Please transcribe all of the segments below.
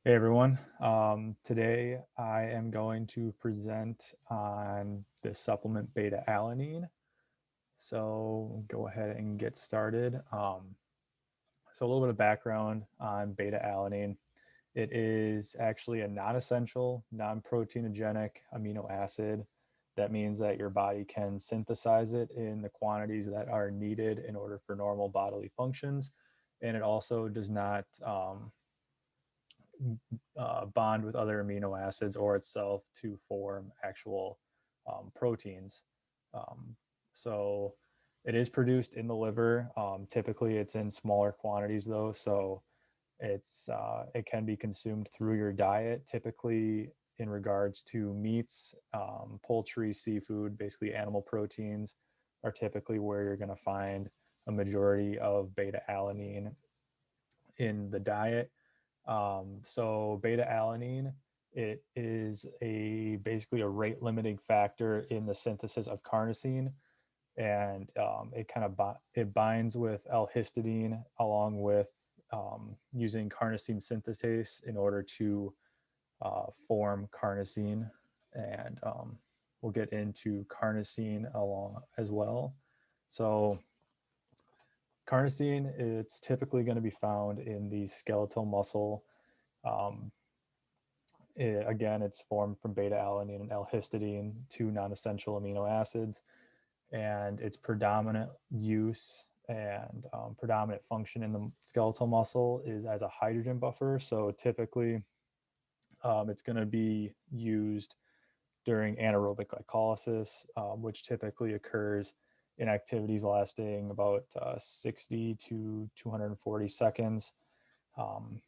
Hey everyone. Today I am going to present on the supplement beta alanine. So go ahead and get started. So a little bit of background on beta alanine. It is actually a non-essential, non-proteinogenic amino acid. That means that your body can synthesize it in the quantities that are needed in order for normal bodily functions. And it also does not bond with other amino acids or itself to form actual proteins. Um, so it is produced in the liver. Typically, it's in smaller quantities though, so it can be consumed through your diet. Typically, in regards to meats, poultry, seafood, basically animal proteins are typically where you're going to find a majority of beta alanine in the diet. So beta alanine, it is a basically a rate limiting factor in the synthesis of carnosine, and it binds with L-histidine along with using carnosine synthetase in order to form carnosine, and we'll get into carnosine along as well. So carnosine, it's typically going to be found in the skeletal muscle. Um, Again, it's formed from beta alanine and L-histidine, two non-essential amino acids, and its predominant use and predominant function in the skeletal muscle is as a hydrogen buffer. So typically, it's going to be used during anaerobic glycolysis, which typically occurs in activities lasting about 60 to 240 seconds. Um,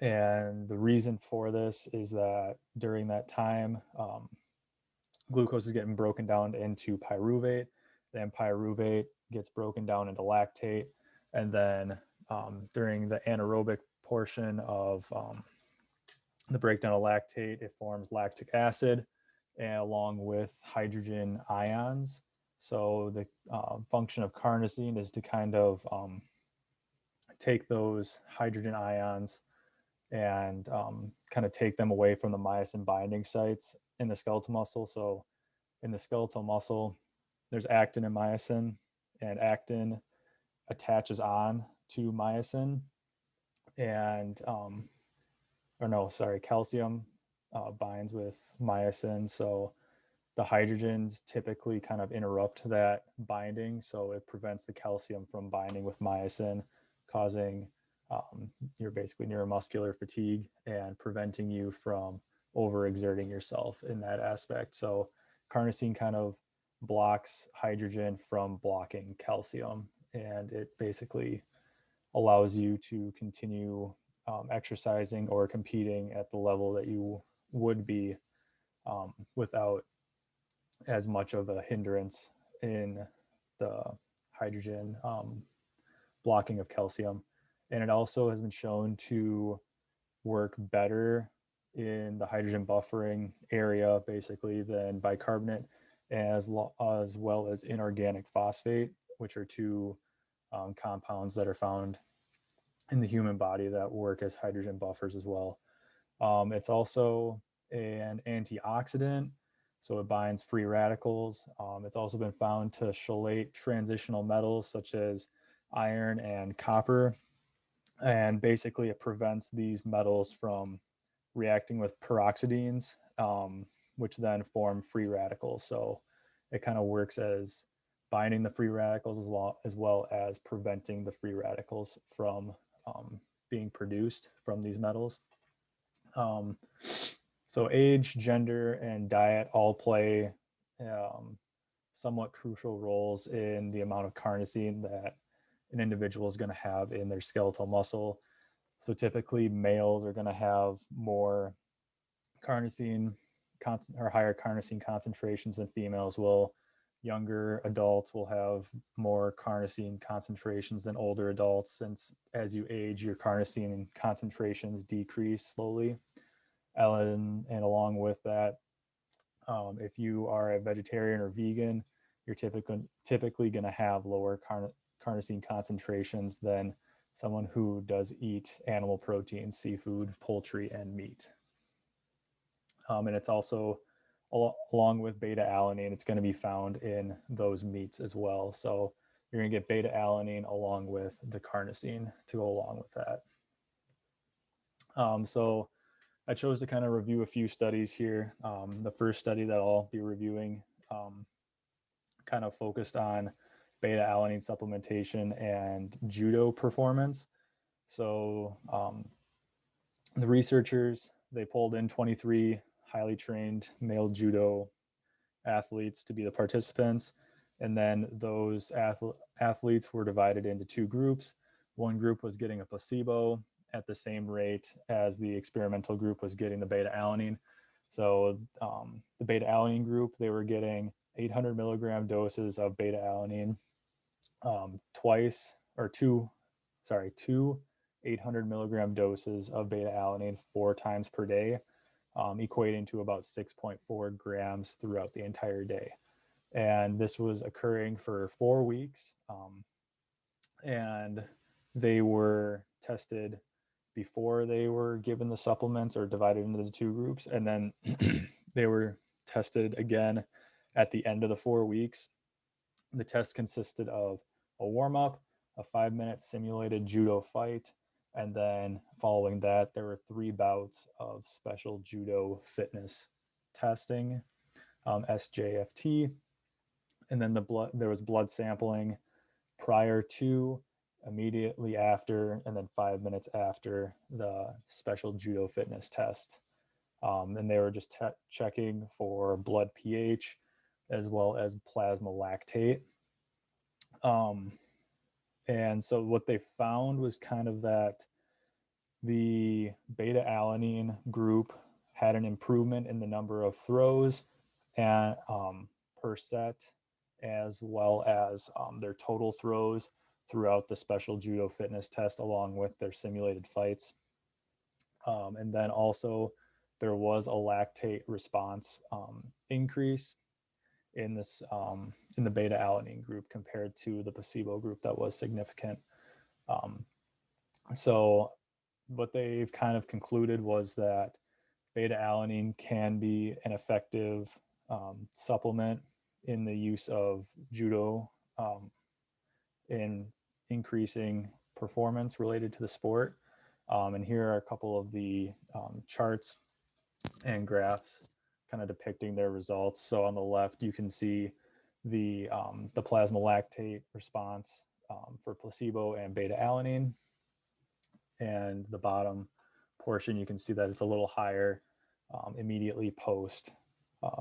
And the reason for this is that during that time, glucose is getting broken down into pyruvate. Then pyruvate gets broken down into lactate. And then during the anaerobic portion of the breakdown of lactate, it forms lactic acid and along with hydrogen ions. So the function of carnosine is to kind of take those hydrogen ions and kind of take them away from the myosin binding sites in the skeletal muscle. So in the skeletal muscle, there's actin and myosin, and actin attaches on to myosin, and or no, sorry, calcium binds with myosin. So the hydrogens typically kind of interrupt that binding, so it prevents the calcium from binding with myosin, causing your basically neuromuscular fatigue and preventing you from overexerting yourself in that aspect. So carnosine kind of blocks hydrogen from blocking calcium, and it basically allows you to continue exercising or competing at the level that you would be without as much of a hindrance in the hydrogen blocking of calcium. And it also has been shown to work better in the hydrogen buffering area, basically, than bicarbonate, as well as inorganic phosphate, which are two compounds that are found in the human body that work as hydrogen buffers as well. It's also an antioxidant, so it binds free radicals. It's also been found to chelate transitional metals such as iron and copper. And basically, it prevents these metals from reacting with peroxidines, which then form free radicals. So it kind of works as binding the free radicals as well as preventing the free radicals from being produced from these metals. Um, so age, gender, and diet all play um, somewhat crucial roles in the amount of carnosine that an individual is going to have in their skeletal muscle. So typically, males are going to have more carnosine or higher carnosine concentrations than females will. Younger adults will have more carnosine concentrations than older adults, since as you age, your carnosine concentrations decrease slowly. And along with that, if you are a vegetarian or vegan, you're typically going to have lower carnosine concentrations than someone who does eat animal protein, seafood, poultry, and meat. And it's also, along with beta alanine, it's going to be found in those meats as well. So you're going to get beta alanine along with the carnosine to go along with that. So I chose to kind of review a few studies here. The first study that I'll be reviewing kind of focused on beta alanine supplementation and judo performance. So the researchers, they pulled in 23 highly trained male judo athletes to be the participants. And then those athletes were divided into two groups. One group was getting a placebo at the same rate as the experimental group was getting the beta alanine. So the beta alanine group, they were getting 800 milligram doses of beta alanine two 800 milligram doses of beta alanine 4 times per day, equating to about 6.4 grams throughout the entire day. And this was occurring for 4 weeks. And they were tested before they were given the supplements or divided into the two groups. And then they were tested again at the end of the 4 weeks. The test consisted of a warm-up, a 5-minute simulated judo fight, and then following that, there were 3 bouts of special judo fitness testing, SJFT, and then there was blood sampling prior to, immediately after, and then 5 minutes after the special judo fitness test. And they were just checking for blood pH as well as plasma lactate. And so what they found was kind of that the beta alanine group had an improvement in the number of throws and per set, as well as their total throws throughout the special judo fitness test, along with their simulated fights. And then also there was a lactate response increase in this in the beta alanine group compared to the placebo group that was significant. So what they've kind of concluded was that beta alanine can be an effective supplement in the use of judo in increasing performance related to the sport. And here are a couple of the charts and graphs kind of depicting their results. So on the left, you can see the plasma lactate response for placebo and beta alanine. And the bottom portion, you can see that it's a little higher immediately post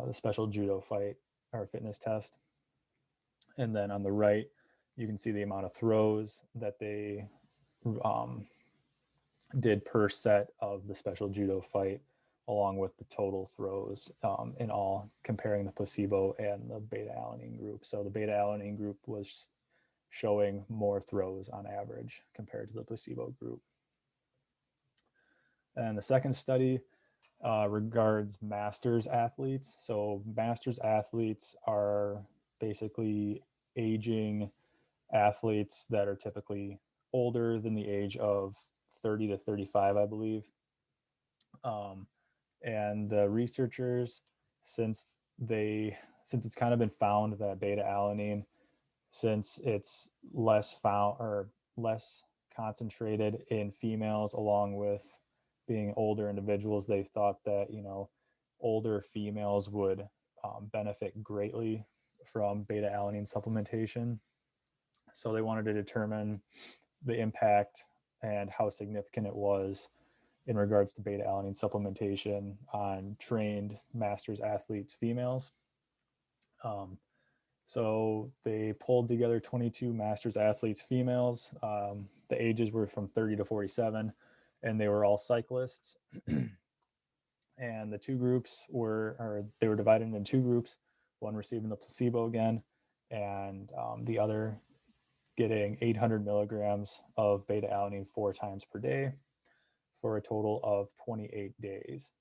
the special judo fight or fitness test. And then on the right, you can see the amount of throws that they did per set of the special judo fight, along with the total throws in all, comparing the placebo and the beta alanine group. So the beta alanine group was showing more throws on average compared to the placebo group. And the second study regards masters athletes. So masters athletes are basically aging athletes that are typically older than the age of 30 to 35, I believe. And the researchers, since it's kind of been found that beta alanine, since it's less concentrated in females, along with being older individuals, they thought that, older females would benefit greatly from beta alanine supplementation. So they wanted to determine the impact and how significant it was in regards to beta alanine supplementation on trained masters athletes females. So they pulled together 22 masters athletes females. The ages were from 30 to 47, and they were all cyclists. And the two groups were divided into two groups, one receiving the placebo again, and the other getting 800 milligrams of beta alanine 4 times per day for a total of 28 days.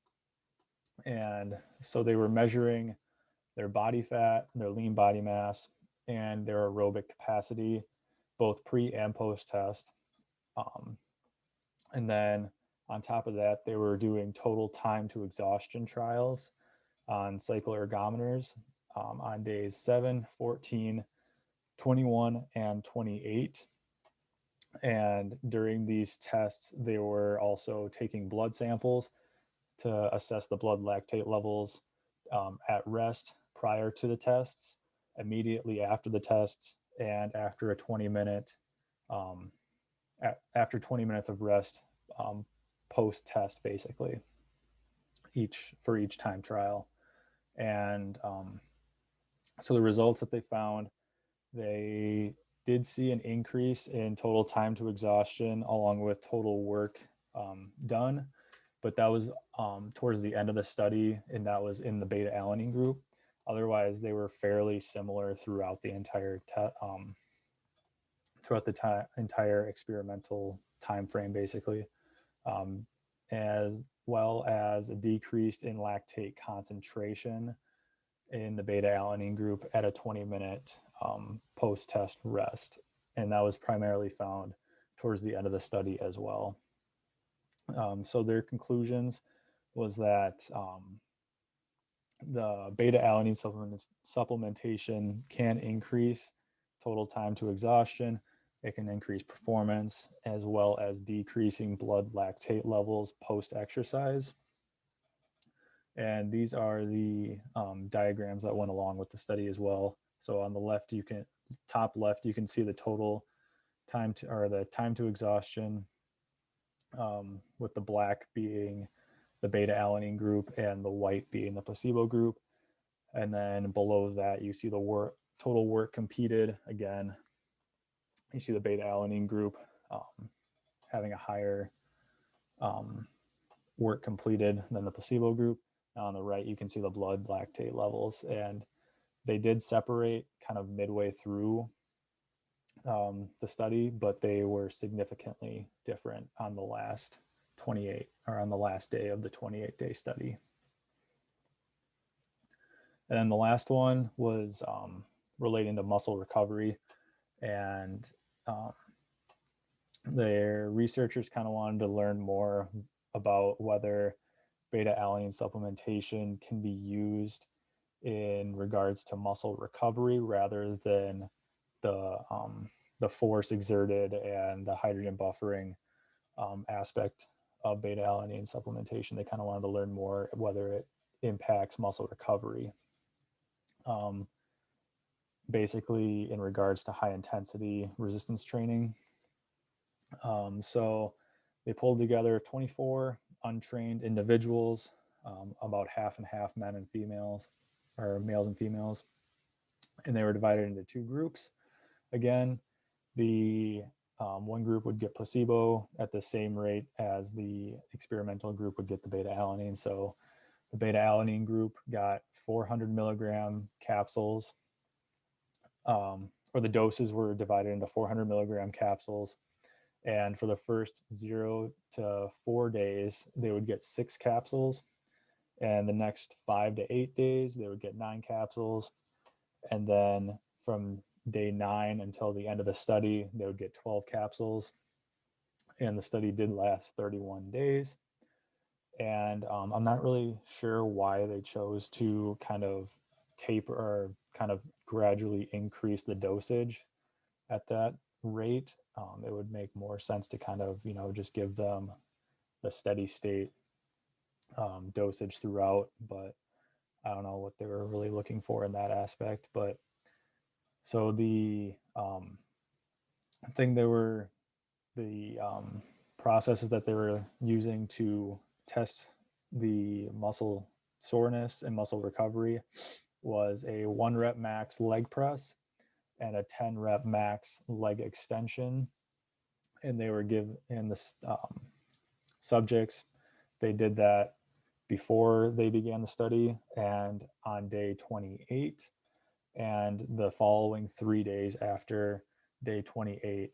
And so they were measuring their body fat, their lean body mass, and their aerobic capacity, both pre and post test. And then on top of that, they were doing total time to exhaustion trials on cycle ergometers on days 7, 14, 21, and 28. And during these tests, they were also taking blood samples to assess the blood lactate levels at rest prior to the tests, immediately after the tests, and after a 20-minute after 20 minutes of rest post test, basically for each time trial. And so the results that they found, they did see an increase in total time to exhaustion along with total work done, but that was towards the end of the study, and that was in the beta alanine group. Otherwise, they were fairly similar throughout the entire entire experimental time frame, basically, as well as a decrease in lactate concentration in the beta alanine group at a 20-minute post-test rest. And that was primarily found towards the end of the study as well. So their conclusions was that the beta alanine supplementation can increase total time to exhaustion. It can increase performance as well as decreasing blood lactate levels post-exercise. And these are the diagrams that went along with the study as well. So on the left, top left, you can see the total time to exhaustion, with the black being the beta alanine group and the white being the placebo group. And then below that, you see the total work completed. Again, you see the beta alanine group having a higher work completed than the placebo group. On the right, you can see the blood lactate levels, and they did separate kind of midway through the study, but they were significantly different on the last 28 or on the last day of the 28-day study. And then the last one was relating to muscle recovery, and their researchers kind of wanted to learn more about whether beta alanine supplementation can be used in regards to muscle recovery rather than the force exerted and the hydrogen buffering aspect of beta alanine supplementation. They kind of wanted to learn more whether it impacts muscle recovery. Basically in regards to high intensity resistance training. So they pulled together 24 untrained individuals, about half and half men and females, or males and females, and they were divided into two groups. Again, the one group would get placebo at the same rate as the experimental group would get the beta alanine. So the beta alanine group got 400 milligram capsules, or the doses were divided into 400 milligram capsules. And for the first 0 to 4 days, they would get 6 capsules. And the next 5 to 8 days, they would get 9 capsules. And then from day 9 until the end of the study, they would get 12 capsules. And the study did last 31 days. And I'm not really sure why they chose to kind of taper or kind of gradually increase the dosage at that rate. It would make more sense to kind of, just give them the steady state dosage throughout, but I don't know what they were really looking for in that aspect. But so the processes that they were using to test the muscle soreness and muscle recovery was a 1 rep max leg press and a 10 rep max leg extension. And they were given in the subjects, they did that before they began the study and on day 28, and the following 3 days after day 28,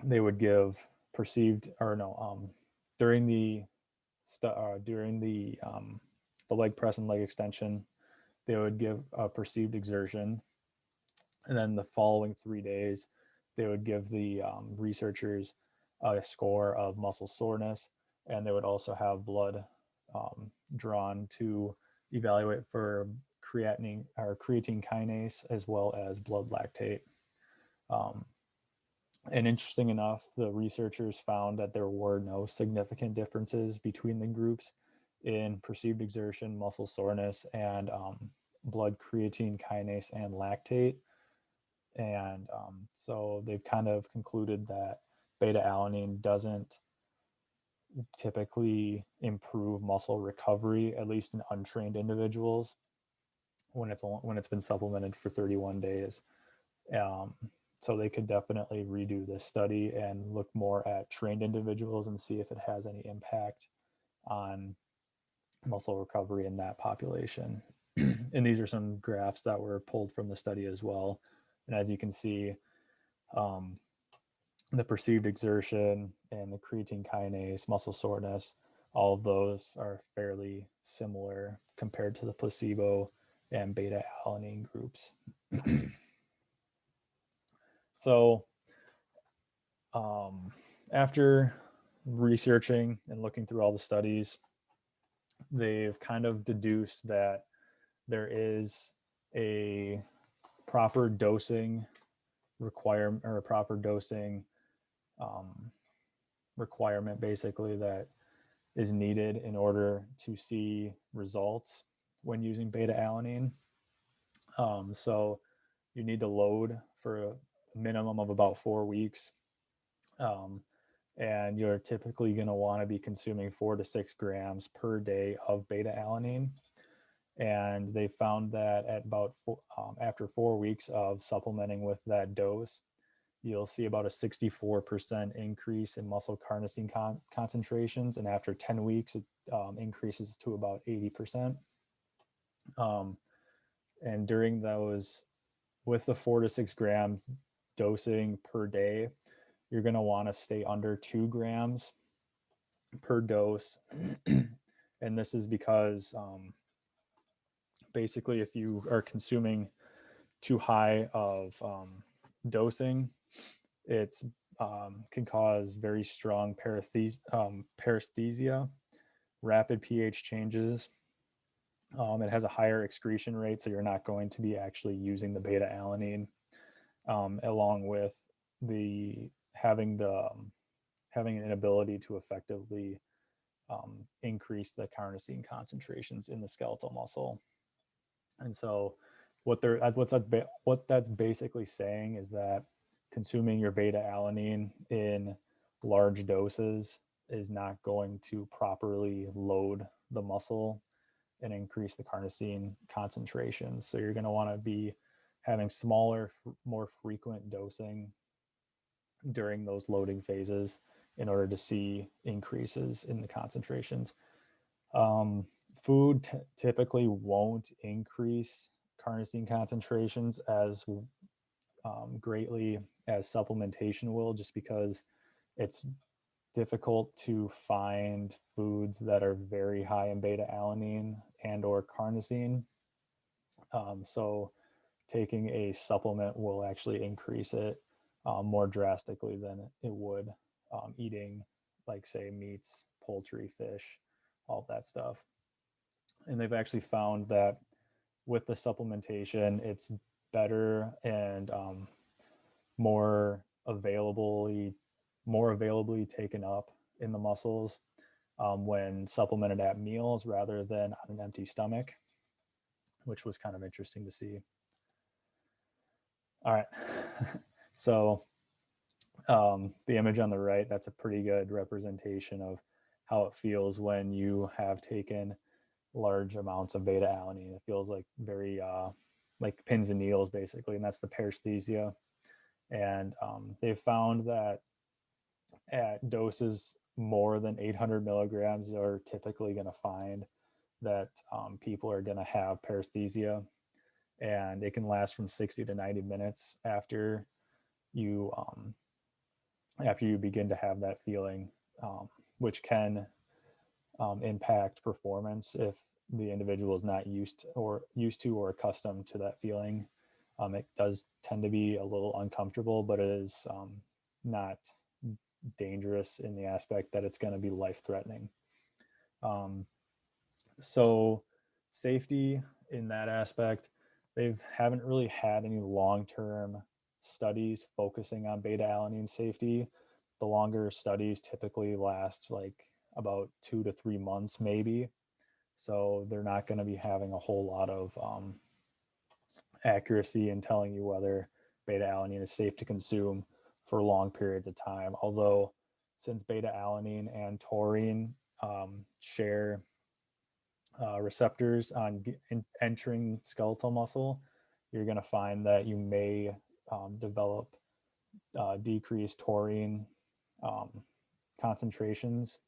they would give during the leg press and leg extension, they would give a perceived exertion. And then the following 3 days, they would give the researchers a score of muscle soreness, and they would also have blood drawn to evaluate for creatinine or creatine kinase as well as blood lactate. Um, and interesting enough, the researchers found that there were no significant differences between the groups in perceived exertion, muscle soreness, and blood creatine kinase and lactate. And so they've kind of concluded that beta alanine doesn't typically improve muscle recovery, at least in untrained individuals, when it's been supplemented for 31 days. Um, so they could definitely redo this study and look more at trained individuals and see if it has any impact on muscle recovery in that population. And these are some graphs that were pulled from the study as well. And as you can see, the perceived exertion and the creatine kinase, muscle soreness, all of those are fairly similar compared to the placebo and beta alanine groups. So after researching and looking through all the studies, they've kind of deduced that there is a proper dosing requirement, or a proper dosing requirement basically, that is needed in order to see results when using beta alanine. So you need to load for a minimum of about 4 weeks. And you're typically going to want to be consuming 4 to 6 grams per day of beta alanine. And they found that at about after 4 weeks of supplementing with that dose, you'll see about a 64% increase in muscle carnosine concentrations. And after 10 weeks, it increases to about 80%. And during those, with the 4 to 6 grams dosing per day, you're going to want to stay under 2 grams per dose. And this is because basically, if you are consuming too high of dosing, it's can cause very strong paresthesia, rapid pH changes. It has a higher excretion rate, so you're not going to be actually using the beta alanine, along with the having an inability to effectively increase the carnosine concentrations in the skeletal muscle. And so what that's basically saying is that consuming your beta alanine in large doses is not going to properly load the muscle and increase the carnosine concentrations. So you're going to want to be having smaller, more frequent dosing during those loading phases in order to see increases in the concentrations. Food typically won't increase carnosine concentrations as greatly as supplementation will, just because it's difficult to find foods that are very high in beta alanine and or carnosine. So taking a supplement will actually increase it more drastically than it would eating, like, say, meats, poultry, fish, all that stuff. And they've actually found that with the supplementation, it's better and more availably taken up in the muscles when supplemented at meals rather than on an empty stomach, which was kind of interesting to see. All right. So the image on the right, that's a pretty good representation of how it feels when you have taken large amounts of beta alanine. It feels like very like pins and needles, basically, and that's the paresthesia. And they found that at doses more than 800 milligrams are typically going to find that people are going to have paresthesia, and it can last from 60 to 90 minutes after you begin to have that feeling, which can impact performance if the individual is not used to or accustomed to that feeling. It does tend to be a little uncomfortable, but it is not dangerous in the aspect that it's going to be life-threatening. So safety in that aspect, they haven't really had any long-term studies focusing on beta alanine safety. The longer studies typically last like about 2 to 3 months maybe. So they're not going to be having a whole lot of accuracy in telling you whether beta alanine is safe to consume for long periods of time. Although since beta alanine and taurine share receptors on entering skeletal muscle, you're going to find that you may develop decreased taurine concentrations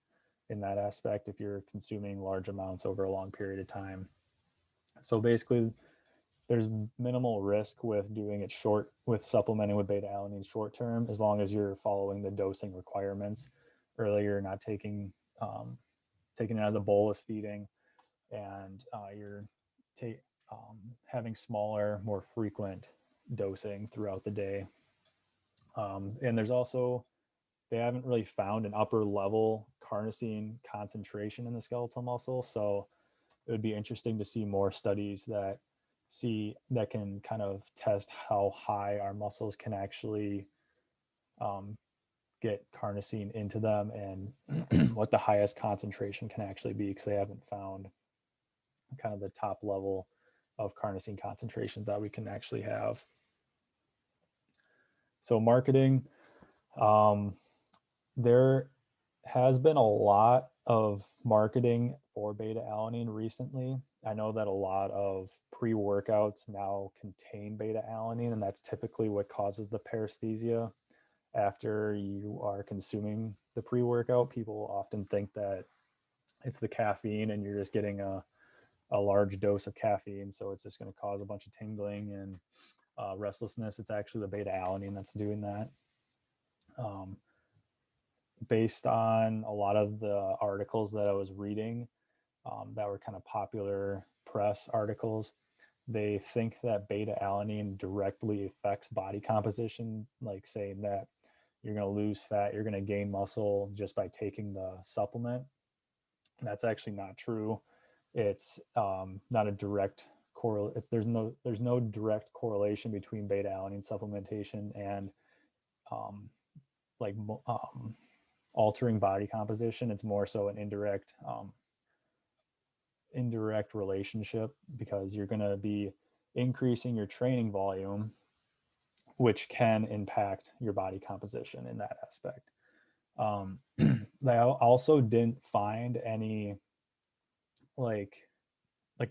in that aspect if you're consuming large amounts over a long period of time. So basically, there's minimal risk with doing it short, with supplementing with beta alanine short term, as long as you're following the dosing requirements. Earlier, not taking it as a bolus feeding, and you're having smaller, more frequent dosing throughout the day. And there's also, they haven't really found an upper level carnosine concentration in the skeletal muscle. So it would be interesting to see more studies that can kind of test how high our muscles can actually get carnosine into them, and what the highest concentration can actually be, because they haven't found kind of the top level of carnosine concentrations that we can actually have. So marketing, there has been a lot of marketing for beta alanine recently. I know that a lot of pre-workouts now contain beta alanine, and that's typically what causes the paresthesia after you are consuming the pre-workout. People often think that it's the caffeine and you're just getting a large dose of caffeine, so it's just going to cause a bunch of tingling and restlessness. It's actually the beta alanine that's doing that. Based on a lot of the articles that I was reading that were kind of popular press articles, they think that beta alanine directly affects body composition, like saying that you're going to lose fat, you're going to gain muscle just by taking the supplement. That's actually not true. It's not a direct correlation. There's no direct correlation between beta alanine supplementation and altering body composition. It's more so an indirect relationship, because you're going to be increasing your training volume, which can impact your body composition in that aspect. They also didn't find any like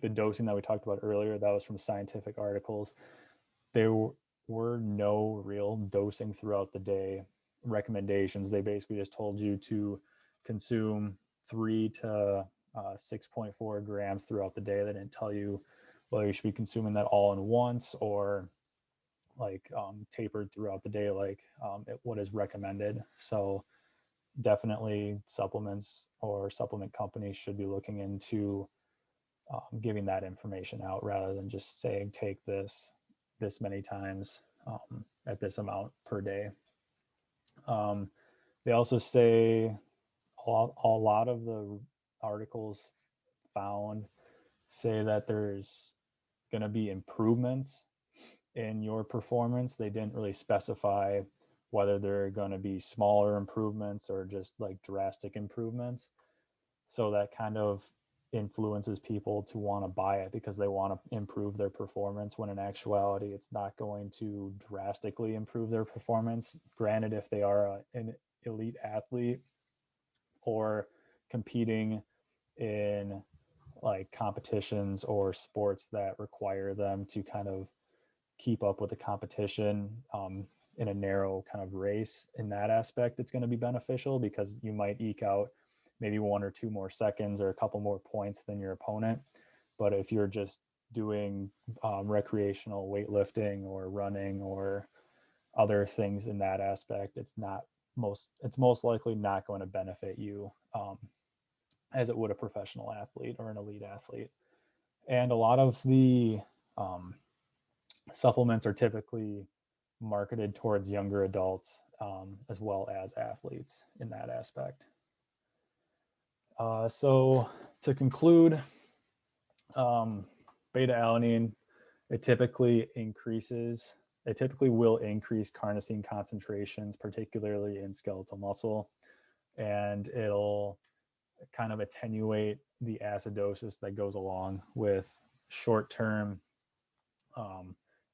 the dosing that we talked about earlier. That was from scientific articles. There were no real dosing throughout the day recommendations. They basically just told you to consume 3 to 6.4 grams throughout the day. They didn't tell you whether you should be consuming that all in once or like tapered throughout the day, like what is recommended. So definitely supplements or supplement companies should be looking into giving that information out, rather than just saying take this many times at this amount per day. They also say a lot of the articles say that there's going to be improvements in your performance. They didn't really specify whether they're going to be smaller improvements or just like drastic improvements. So that kind of influences people to want to buy it, because they want to improve their performance, when in actuality it's not going to drastically improve their performance. Granted, if they are an elite athlete or competing in like competitions or sports that require them to kind of keep up with the competition in a narrow kind of race, in that aspect it's going to be beneficial, because you might eke out maybe 1 or 2 more seconds or a couple more points than your opponent. But if you're just doing recreational weightlifting or running or other things in that aspect, it's most likely not going to benefit you as it would a professional athlete or an elite athlete. And a lot of the Supplements are typically marketed towards younger adults as well as athletes in that aspect. So to conclude, beta alanine, it typically will increase carnosine concentrations, particularly in skeletal muscle, and it'll kind of attenuate the acidosis that goes along with short-term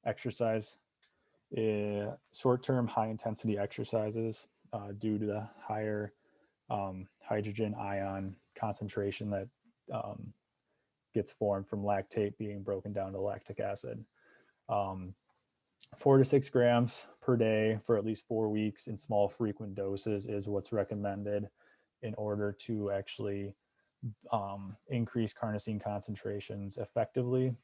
exercise, short-term high-intensity exercises due to the higher hydrogen ion concentration that gets formed from lactate being broken down to lactic acid. 4 to 6 grams per day for at least 4 weeks in small frequent doses is what's recommended in order to actually increase carnosine concentrations effectively.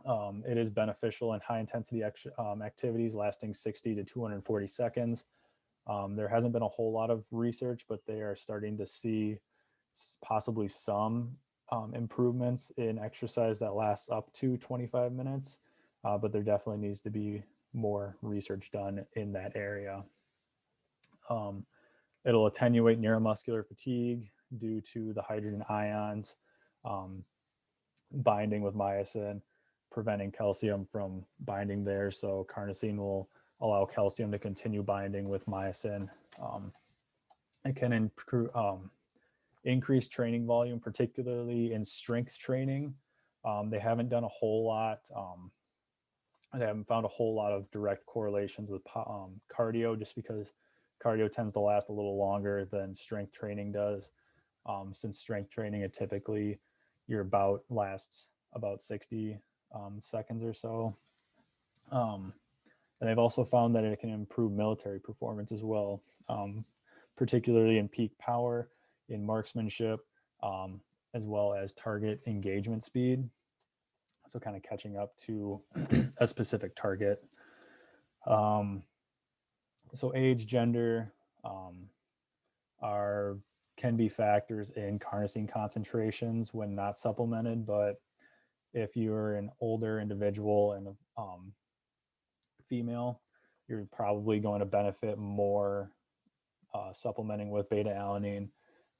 It is beneficial in high intensity activities lasting 60 to 240 seconds. There hasn't been a whole lot of research, but they are starting to see possibly some improvements in exercise that lasts up to 25 minutes, but there definitely needs to be more research done in that area. It'll attenuate neuromuscular fatigue due to the hydrogen ions binding with myosin, preventing calcium from binding there. So carnosine will allow calcium to continue binding with myosin. It can improve, increase training volume, particularly in strength training. They haven't done a whole lot. They haven't found a whole lot of direct correlations with cardio, just because cardio tends to last a little longer than strength training does. Since strength training, it typically your bout lasts about 60 seconds or so. And they've also found that it can improve military performance as well, particularly in peak power, in marksmanship, as well as target engagement speed. So kind of catching up to a specific target. So age, gender can be factors in carnosine concentrations when not supplemented, but if you're an older individual and female, you're probably going to benefit more supplementing with beta alanine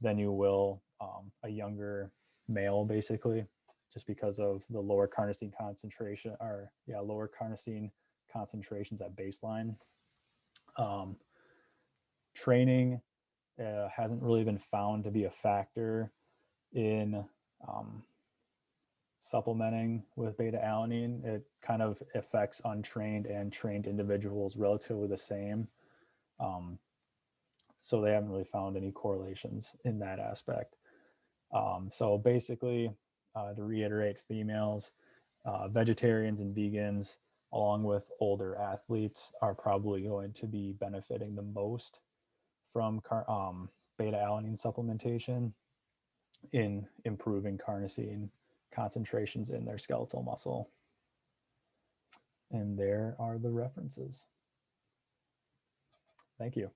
than you will a younger male, basically, just because of the lower carnosine concentration, or lower carnosine concentrations at baseline. Training hasn't really been found to be a factor in supplementing with beta alanine. It kind of affects untrained and trained individuals relatively the same. So they haven't really found any correlations in that aspect. So basically, to reiterate, females, vegetarians and vegans, along with older athletes, are probably going to be benefiting the most from beta alanine supplementation in improving carnosine concentrations in their skeletal muscle. And there are the references. Thank you.